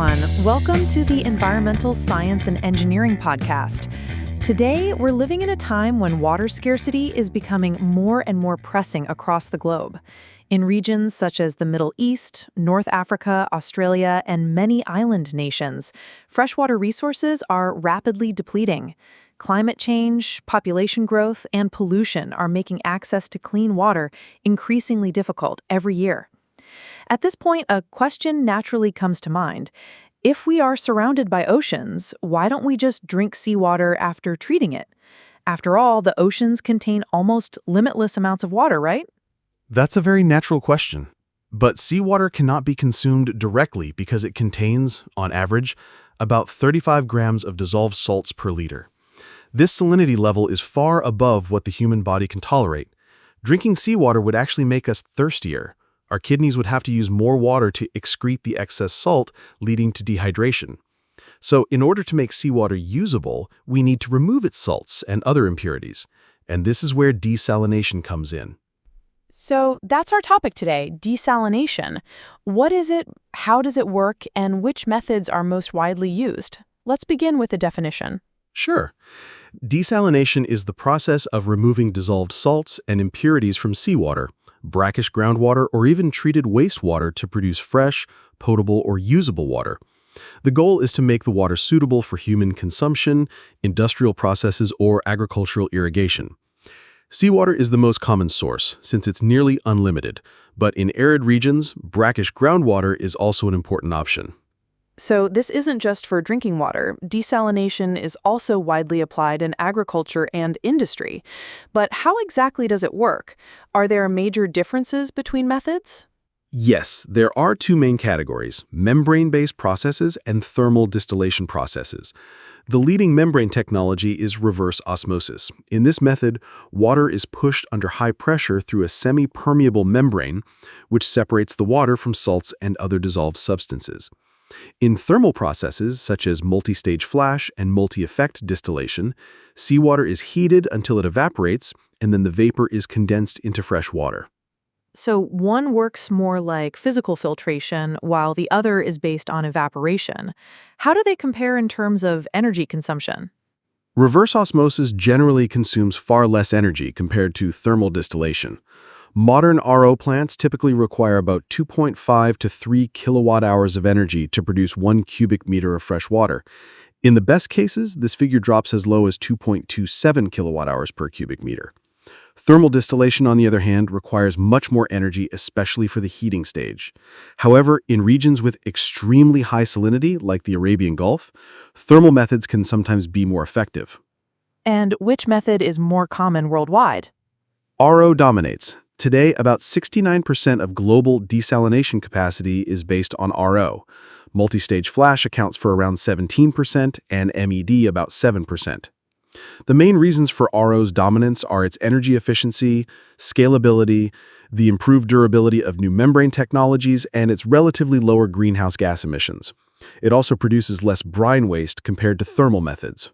everyone. Welcome to the Environmental Science and Engineering Podcast. Today, we're living in a time when water scarcity is becoming more and more pressing across the globe. In regions such as the Middle East, North Africa, Australia, and many island nations, freshwater resources are rapidly depleting. Climate change, population growth, and pollution are making access to clean water increasingly difficult every year. At this point, a question naturally comes to mind. If we are surrounded by oceans, why don't we just drink seawater after treating it? After all, the oceans contain almost limitless amounts of water, right? That's a very natural question. But seawater cannot be consumed directly because it contains, on average, about 35 grams of dissolved salts per liter. This salinity level is far above what the human body can tolerate. Drinking seawater would actually make us thirstier. Our kidneys would have to use more water to excrete the excess salt, leading to dehydration. So, in order to make seawater usable, we need to remove its salts and other impurities. And this is where desalination comes in. So that's our topic today, desalination. What is it, how does it work, and which methods are most widely used? Let's begin with a definition. Sure. Desalination is the process of removing dissolved salts and impurities from seawater, brackish groundwater, or even treated wastewater to produce fresh, potable, or usable water. The goal is to make the water suitable for human consumption, industrial processes, or agricultural irrigation. Seawater is the most common source, since it's nearly unlimited, but in arid regions, brackish groundwater is also an important option. So this isn't just for drinking water. Desalination is also widely applied in agriculture and industry. But how exactly does it work? Are there major differences between methods? Yes, there are two main categories, membrane-based processes and thermal distillation processes. The leading membrane technology is reverse osmosis. In this method, water is pushed under high pressure through a semi-permeable membrane, which separates the water from salts and other dissolved substances. In thermal processes, such as multi-stage flash and multi-effect distillation, seawater is heated until it evaporates, and then the vapor is condensed into fresh water. So one works more like physical filtration, while the other is based on evaporation. How do they compare in terms of energy consumption? Reverse osmosis generally consumes far less energy compared to thermal distillation. Modern RO plants typically require about 2.5 to 3 kilowatt-hours of energy to produce 1 cubic meter of fresh water. In the best cases, this figure drops as low as 2.27 kilowatt-hours per cubic meter. Thermal distillation, on the other hand, requires much more energy, especially for the heating stage. However, in regions with extremely high salinity, like the Arabian Gulf, thermal methods can sometimes be more effective. And which method is more common worldwide? RO dominates. Today, about 69% of global desalination capacity is based on RO. Multi-stage flash accounts for around 17% and MED about 7%. The main reasons for RO's dominance are its energy efficiency, scalability, the improved durability of new membrane technologies, and its relatively lower greenhouse gas emissions. It also produces less brine waste compared to thermal methods.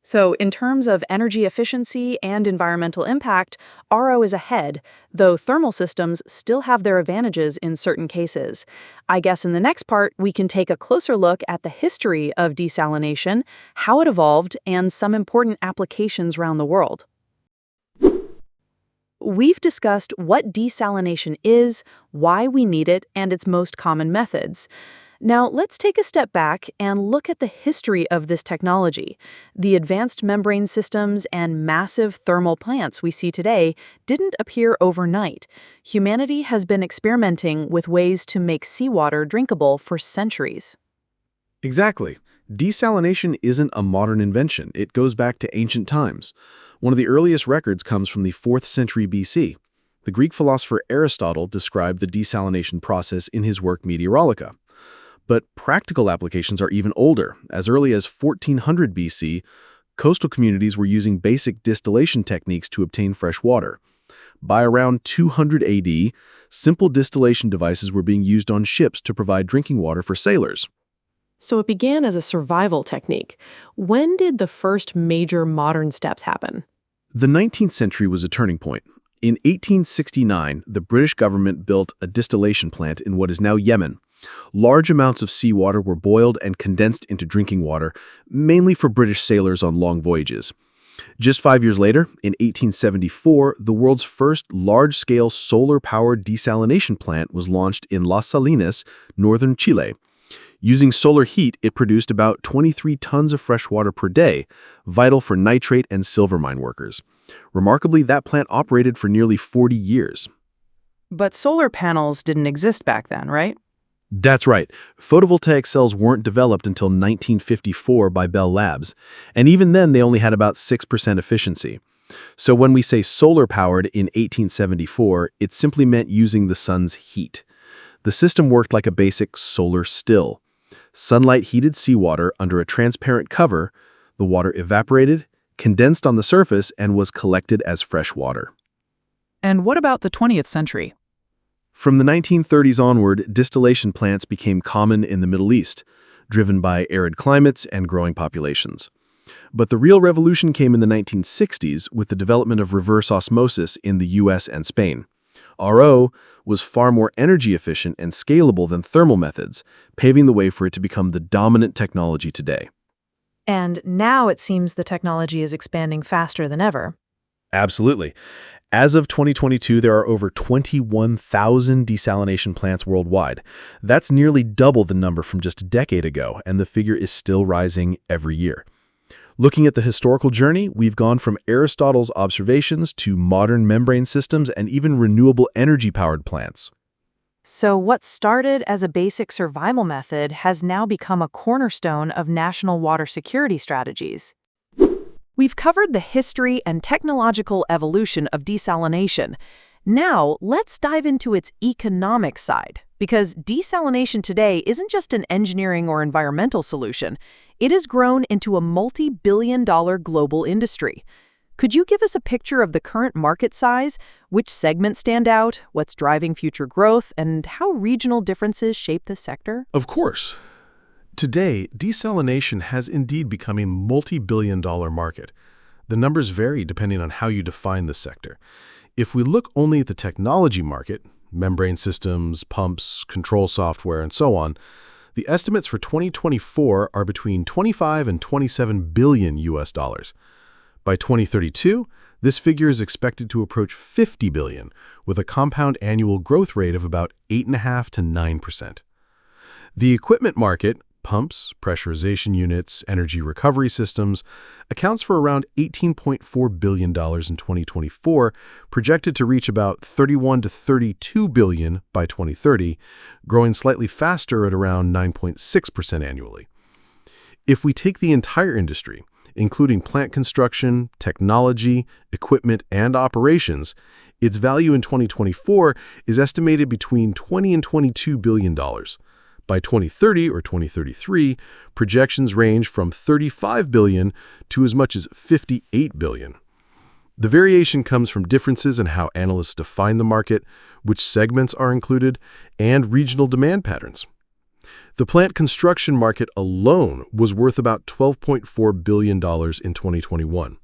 So in terms of energy efficiency and environmental impact, RO is ahead, though thermal systems still have their advantages in certain cases. I guess in the next part, we can take a closer look at the history of desalination, how it evolved, and some important applications around the world. We've discussed what desalination is, why we need it, and its most common methods. Now, let's take a step back and look at the history of this technology. The advanced membrane systems and massive thermal plants we see today didn't appear overnight. Humanity has been experimenting with ways to make seawater drinkable for centuries. Exactly. Desalination isn't a modern invention. It goes back to ancient times. One of the earliest records comes from the 4th century BC. The Greek philosopher Aristotle described the desalination process in his work Meteorologia. But practical applications are even older. As early as 1400 BC, coastal communities were using basic distillation techniques to obtain fresh water. By around 200 AD, simple distillation devices were being used on ships to provide drinking water for sailors. So it began as a survival technique. When did the first major modern steps happen? The 19th century was a turning point. In 1869, the British government built a distillation plant in what is now Yemen. Large amounts of seawater were boiled and condensed into drinking water, mainly for British sailors on long voyages. Just 5 years later, in 1874, the world's first large-scale solar-powered desalination plant was launched in Las Salinas, northern Chile. Using solar heat, it produced about 23 tons of fresh water per day, vital for nitrate and silver mine workers. Remarkably, that plant operated for nearly 40 years. But solar panels didn't exist back then, right? That's right. Photovoltaic cells weren't developed until 1954 by Bell Labs, and even then they only had about 6% efficiency. So when we say solar-powered in 1874, it simply meant using the sun's heat. The system worked like a basic solar still. Sunlight heated seawater under a transparent cover, the water evaporated, condensed on the surface, and was collected as fresh water. And what about the 20th century? From the 1930s onward, distillation plants became common in the Middle East, driven by arid climates and growing populations. But the real revolution came in the 1960s with the development of reverse osmosis in the US and Spain. RO was far more energy efficient and scalable than thermal methods, paving the way for it to become the dominant technology today. And now it seems the technology is expanding faster than ever. Absolutely. As of 2022, there are over 21,000 desalination plants worldwide. That's nearly double the number from just a decade ago, and the figure is still rising every year. Looking at the historical journey, we've gone from Aristotle's observations to modern membrane systems and even renewable energy-powered plants. So what started as a basic survival method has now become a cornerstone of national water security strategies. We've covered the history and technological evolution of desalination. Now, let's dive into its economic side, because desalination today isn't just an engineering or environmental solution. It has grown into a multi-billion-dollar global industry. Could you give us a picture of the current market size, which segments stand out, what's driving future growth, and how regional differences shape the sector? Of course. Today, desalination has indeed become a multi-billion-dollar market. The numbers vary depending on how you define the sector. If we look only at the technology market, membrane systems, pumps, control software, and so on, the estimates for 2024 are between 25 and 27 billion US dollars. By 2032, this figure is expected to approach 50 billion, with a compound annual growth rate of about 8.5% to 9%. The equipment market, pumps, pressurization units, energy recovery systems, accounts for around $18.4 billion in 2024, projected to reach about 31 to 32 billion by 2030, growing slightly faster at around 9.6% annually. If we take the entire industry, including plant construction, technology, equipment, and operations, its value in 2024 is estimated between $20 and $22 billion. By 2030 or 2033, projections range from 35 billion to as much as 58 billion. The variation comes from differences in how analysts define the market, which segments are included, and regional demand patterns. The plant construction market alone was worth about $12.4 billion in 2021.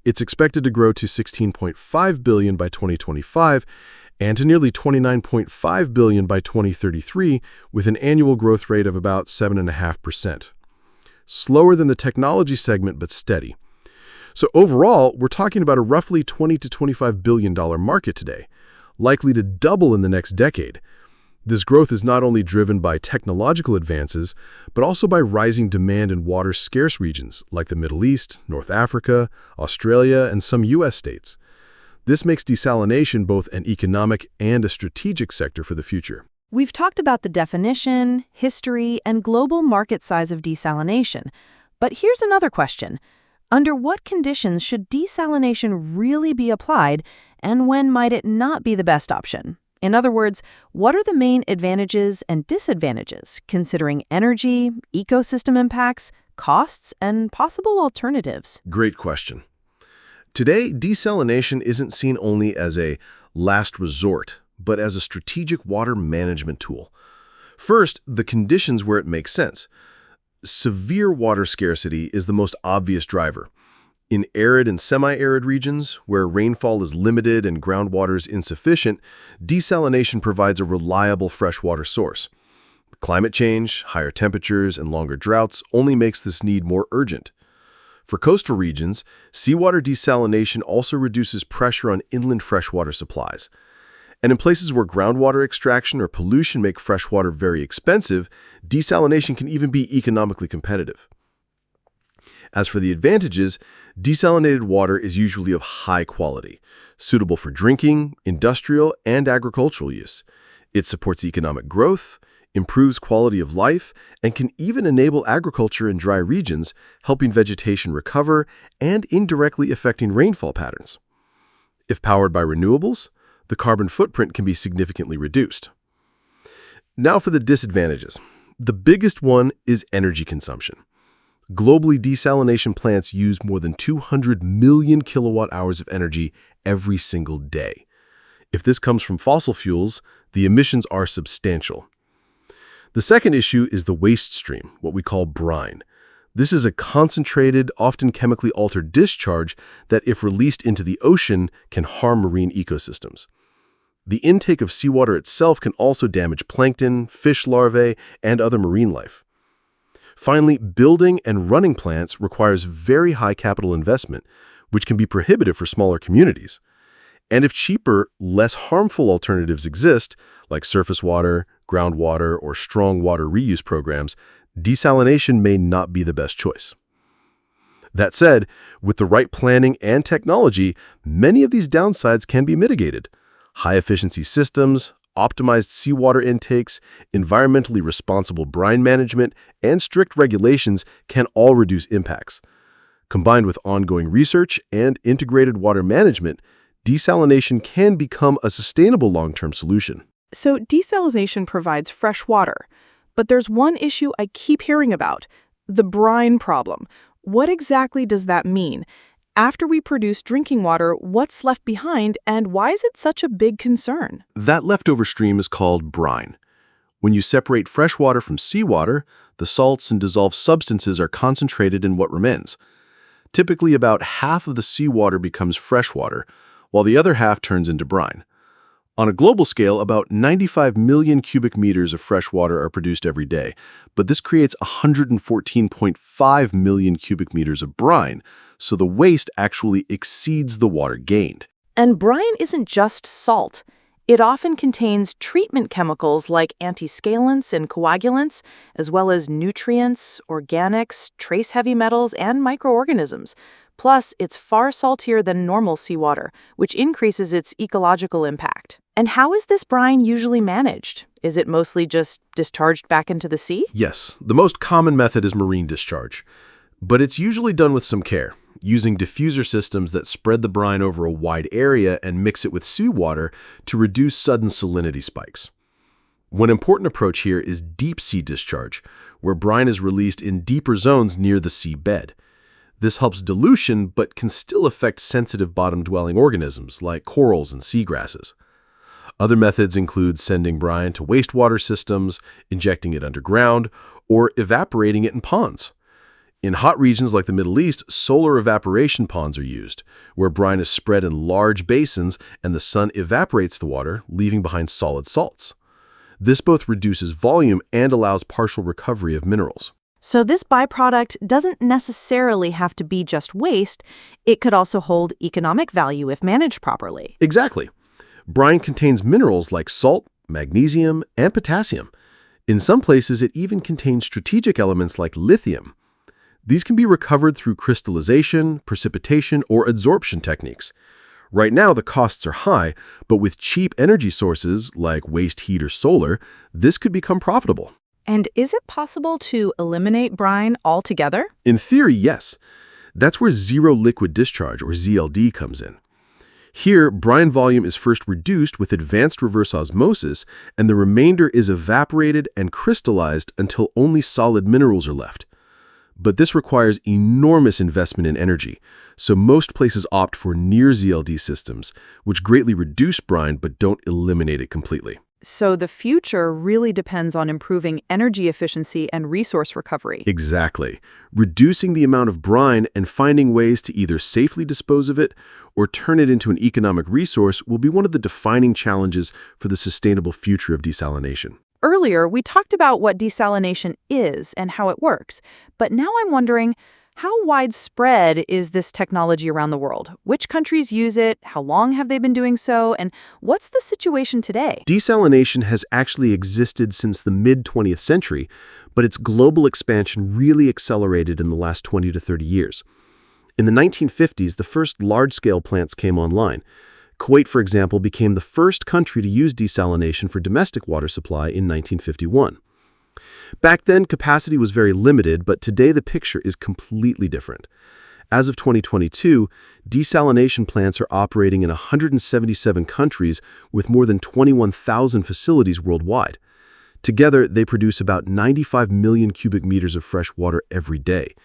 It's expected to grow to $16.5 billion by 2025 and to nearly $29.5 billion by 2033, with an annual growth rate of about 7.5%. Slower than the technology segment, but steady. So overall, we're talking about a roughly $20 to $25 billion market today, likely to double in the next decade. This growth is not only driven by technological advances, but also by rising demand in water-scarce regions like the Middle East, North Africa, Australia, and some U.S. states. This makes desalination both an economic and a strategic sector for the future. We've talked about the definition, history, and global market size of desalination. But here's another question. Under what conditions should desalination really be applied, and when might it not be the best option? In other words, what are the main advantages and disadvantages, considering energy, ecosystem impacts, costs, and possible alternatives? Great question. Today, desalination isn't seen only as a last resort, but as a strategic water management tool. First, the conditions where it makes sense. Severe water scarcity is the most obvious driver. In arid and semi-arid regions, where rainfall is limited and groundwater is insufficient, desalination provides a reliable freshwater source. Climate change, higher temperatures, and longer droughts only makes this need more urgent. For coastal regions, seawater desalination also reduces pressure on inland freshwater supplies. And in places where groundwater extraction or pollution make freshwater very expensive, desalination can even be economically competitive. As for the advantages, desalinated water is usually of high quality, suitable for drinking, industrial, and agricultural use. It supports economic growth, improves quality of life, and can even enable agriculture in dry regions, helping vegetation recover and indirectly affecting rainfall patterns. If powered by renewables, the carbon footprint can be significantly reduced. Now for the disadvantages. The biggest one is energy consumption. Globally, desalination plants use more than 200 million kilowatt hours of energy every single day. If this comes from fossil fuels, the emissions are substantial. The second issue is the waste stream, what we call brine. This is a concentrated, often chemically altered discharge that, if released into the ocean, can harm marine ecosystems. The intake of seawater itself can also damage plankton, fish larvae, and other marine life. Finally, building and running plants requires very high capital investment, which can be prohibitive for smaller communities. And if cheaper, less harmful alternatives exist, like surface water, groundwater, or strong water reuse programs, desalination may not be the best choice. That said, with the right planning and technology, many of these downsides can be mitigated. High-efficiency systems, optimized seawater intakes, environmentally responsible brine management, and strict regulations can all reduce impacts. Combined with ongoing research and integrated water management, desalination can become a sustainable long-term solution. So desalination provides fresh water, but there's one issue I keep hearing about, the brine problem. What exactly does that mean? After we produce drinking water, what's left behind, and why is it such a big concern? That leftover stream is called brine. When you separate fresh water from seawater, the salts and dissolved substances are concentrated in what remains. Typically, about half of the seawater becomes fresh water, while the other half turns into brine. On a global scale, about 95 million cubic meters of fresh water are produced every day, but this creates 114.5 million cubic meters of brine, so the waste actually exceeds the water gained. And brine isn't just salt. It often contains treatment chemicals like antiscalants and coagulants, as well as nutrients, organics, trace heavy metals, and microorganisms. Plus, it's far saltier than normal seawater, which increases its ecological impact. And how is this brine usually managed? Is it mostly just discharged back into the sea? Yes, the most common method is marine discharge, but it's usually done with some care, using diffuser systems that spread the brine over a wide area and mix it with seawater to reduce sudden salinity spikes. One important approach here is deep sea discharge, where brine is released in deeper zones near the seabed. This helps dilution, but can still affect sensitive bottom-dwelling organisms like corals and seagrasses. Other methods include sending brine to wastewater systems, injecting it underground, or evaporating it in ponds. In hot regions like the Middle East, solar evaporation ponds are used, where brine is spread in large basins and the sun evaporates the water, leaving behind solid salts. This both reduces volume and allows partial recovery of minerals. So this byproduct doesn't necessarily have to be just waste. It could also hold economic value if managed properly. Exactly. Brine contains minerals like salt, magnesium, and potassium. In some places, it even contains strategic elements like lithium. These can be recovered through crystallization, precipitation, or adsorption techniques. Right now, the costs are high, but with cheap energy sources like waste heat or solar, this could become profitable. And is it possible to eliminate brine altogether? In theory, yes. That's where zero liquid discharge, or ZLD, comes in. Here, brine volume is first reduced with advanced reverse osmosis, and the remainder is evaporated and crystallized until only solid minerals are left. But this requires enormous investment in energy, so most places opt for near ZLD systems, which greatly reduce brine but don't eliminate it completely. So the future really depends on improving energy efficiency and resource recovery. Exactly. Reducing the amount of brine and finding ways to either safely dispose of it or turn it into an economic resource will be one of the defining challenges for the sustainable future of desalination. Earlier, we talked about what desalination is and how it works, but now I'm wondering, how widespread is this technology around the world? Which countries use it? How long have they been doing so? And what's the situation today? Desalination has actually existed since the mid-20th century, but its global expansion really accelerated in the last 20 to 30 years. In the 1950s, the first large-scale plants came online. Kuwait, for example, became the first country to use desalination for domestic water supply in 1951. Back then, capacity was very limited, but today the picture is completely different. As of 2022, desalination plants are operating in 177 countries with more than 21,000 facilities worldwide. Together, they produce about 95 million cubic meters of fresh water every day.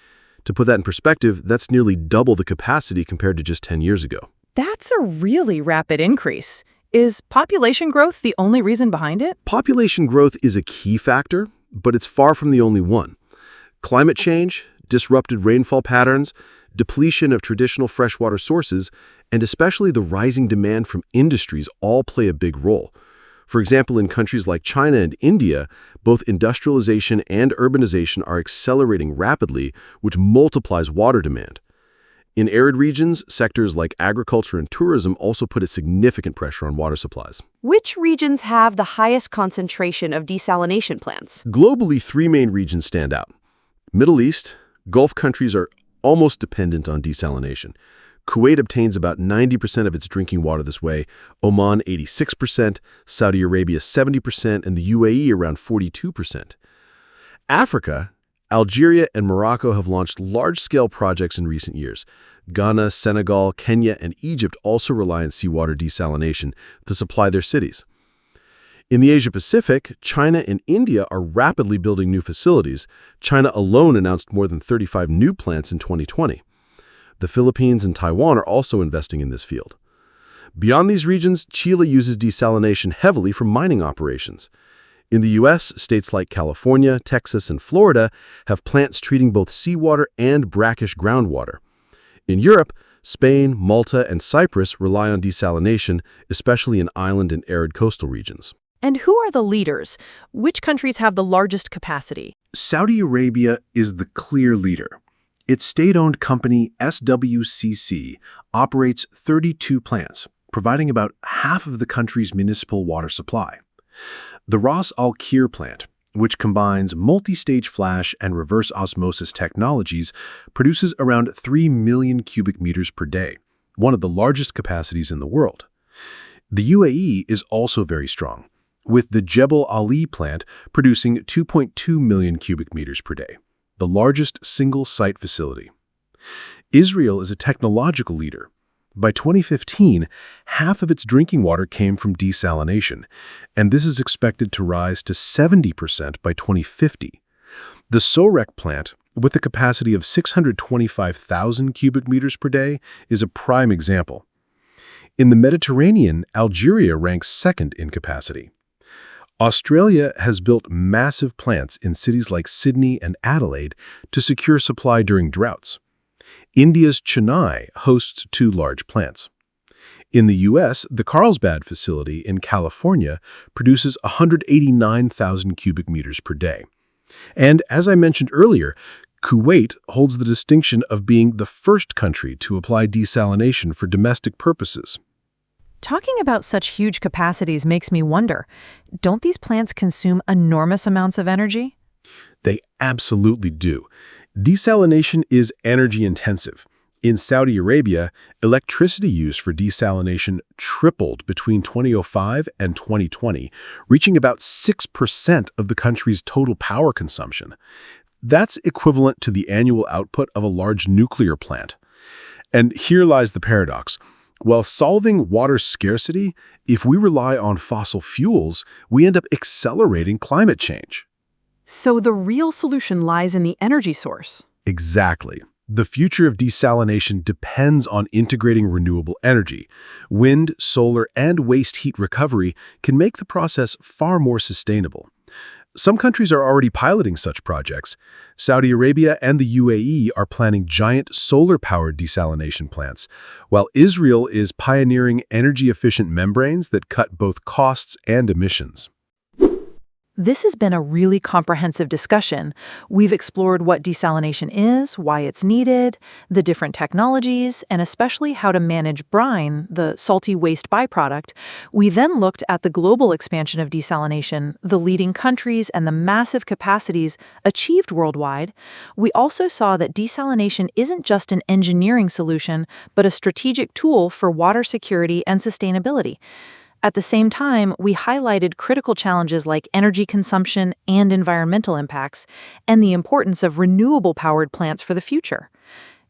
To put that in perspective, that's nearly double the capacity compared to just 10 years ago. That's a really rapid increase. Is population growth the only reason behind it? Population growth is a key factor, but it's far from the only one. Climate change, disrupted rainfall patterns, depletion of traditional freshwater sources, and especially the rising demand from industries all play a big role. For example, in countries like China and India, both industrialization and urbanization are accelerating rapidly, which multiplies water demand. In arid regions, sectors like agriculture and tourism also put a significant pressure on water supplies. Which regions have the highest concentration of desalination plants? Globally, three main regions stand out. Middle East, Gulf countries are almost dependent on desalination. Kuwait obtains about 90% of its drinking water this way, Oman 86%, Saudi Arabia 70%, and the UAE around 42%. Africa, Algeria and Morocco have launched large-scale projects in recent years. Ghana, Senegal, Kenya, and Egypt also rely on seawater desalination to supply their cities. In the Asia-Pacific, China and India are rapidly building new facilities. China alone announced more than 35 new plants in 2020. The Philippines and Taiwan are also investing in this field. Beyond these regions, Chile uses desalination heavily for mining operations. In the U.S., states like California, Texas, and Florida have plants treating both seawater and brackish groundwater. In Europe, Spain, Malta, and Cyprus rely on desalination, especially in island and arid coastal regions. And who are the leaders? Which countries have the largest capacity? Saudi Arabia is the clear leader. Its state-owned company, SWCC, operates 32 plants, providing about half of the country's municipal water supply. The Ras Al Khair plant, which combines multi-stage flash and reverse osmosis technologies, produces around 3 million cubic meters per day, one of the largest capacities in the world. The UAE is also very strong, with the Jebel Ali plant producing 2.2 million cubic meters per day, the largest single-site facility. Israel is a technological leader. By 2015, half of its drinking water came from desalination, and this is expected to rise to 70% by 2050. The Sorek plant, with a capacity of 625,000 cubic meters per day, is a prime example. In the Mediterranean, Algeria ranks second in capacity. Australia has built massive plants in cities like Sydney and Adelaide to secure supply during droughts. India's Chennai hosts 2 large plants. In the U.S., the Carlsbad facility in California produces 189,000 cubic meters per day. And as I mentioned earlier, Kuwait holds the distinction of being the first country to apply desalination for domestic purposes. Talking about such huge capacities makes me wonder, don't these plants consume enormous amounts of energy? They absolutely do. Desalination is energy-intensive. In Saudi Arabia, electricity use for desalination tripled between 2005 and 2020, reaching about 6% of the country's total power consumption. That's equivalent to the annual output of a large nuclear plant. And here lies the paradox. While solving water scarcity, if we rely on fossil fuels, we end up accelerating climate change. So the real solution lies in the energy source. Exactly. The future of desalination depends on integrating renewable energy. Wind, solar, and waste heat recovery can make the process far more sustainable. Some countries are already piloting such projects. Saudi Arabia and the UAE are planning giant solar-powered desalination plants, while Israel is pioneering energy-efficient membranes that cut both costs and emissions. This has been a really comprehensive discussion. We've explored what desalination is, why it's needed, the different technologies, and especially how to manage brine, the salty waste byproduct. We then looked at the global expansion of desalination, the leading countries, and the massive capacities achieved worldwide. We also saw that desalination isn't just an engineering solution, but a strategic tool for water security and sustainability. At the same time, we highlighted critical challenges like energy consumption and environmental impacts, and the importance of renewable-powered plants for the future.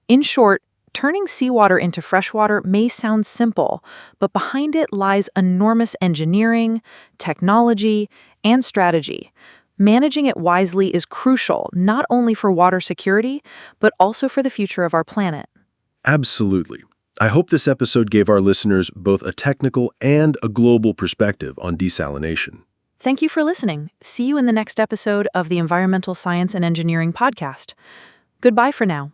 In short, turning seawater into freshwater may sound simple, but behind it lies enormous engineering, technology, and strategy. Managing it wisely is crucial, not only for water security, but also for the future of our planet. Absolutely. I hope this episode gave our listeners both a technical and a global perspective on desalination. Thank you for listening. See you in the next episode of the Environmental Science and Engineering Podcast. Goodbye for now.